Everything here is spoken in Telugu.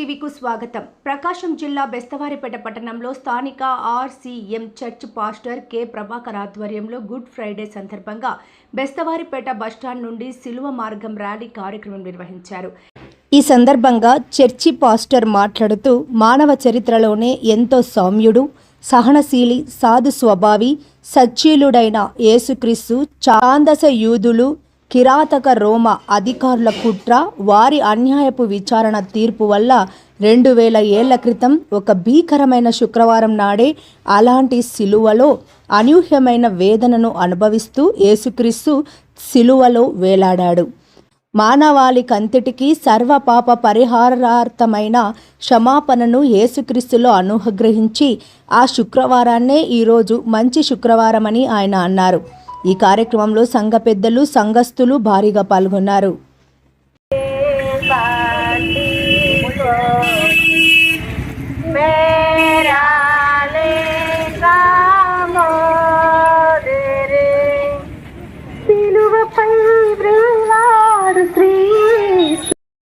టీవీకు స్వాగతం. ప్రకాశం జిల్లా బెస్తవారిపేట పట్టణంలో స్థానిక RCM church pastor K Prabhakar ఆధ్వర్యంలో గుడ్ ఫ్రైడే సందర్భంగా బెస్తవారిపేట బస్టాండ్ నుండి సిలువ మార్గం ర్యాలీ కార్యక్రమం నిర్వహించారు. ఈ సందర్భంగా చర్చి పాస్టర్ మాట్లాడుతూ మానవ చరిత్రలోనే ఎంతో సౌమ్యుడు, సహనశీలి, సాధు స్వభావి, సచ్చీలుడైన యేసుక్రీస్తు ఛాందస యూదులు, కిరాతక రోమ అధికారుల కుట్ర, వారి అన్యాయపు విచారణ తీర్పు వల్ల 2000 ఏళ్ల క్రితం ఒక భీకరమైన శుక్రవారం నాడే అలాంటి సిలువలో అనూహ్యమైన వేదనను అనుభవిస్తూ యేసుక్రీస్తు సిలువలో వేలాడాడు. మానవాళికంతటికీ సర్వపాప పరిహారార్థమైన క్షమాపణను యేసుక్రీస్తులో అనుగ్రహించి ఆ శుక్రవారాన్నే ఈరోజు మంచి శుక్రవారమని ఆయన అన్నారు. ఈ కార్యక్రమంలో సంఘ పెద్దలు, సంఘస్థులు భారీగా పాల్గొన్నారు.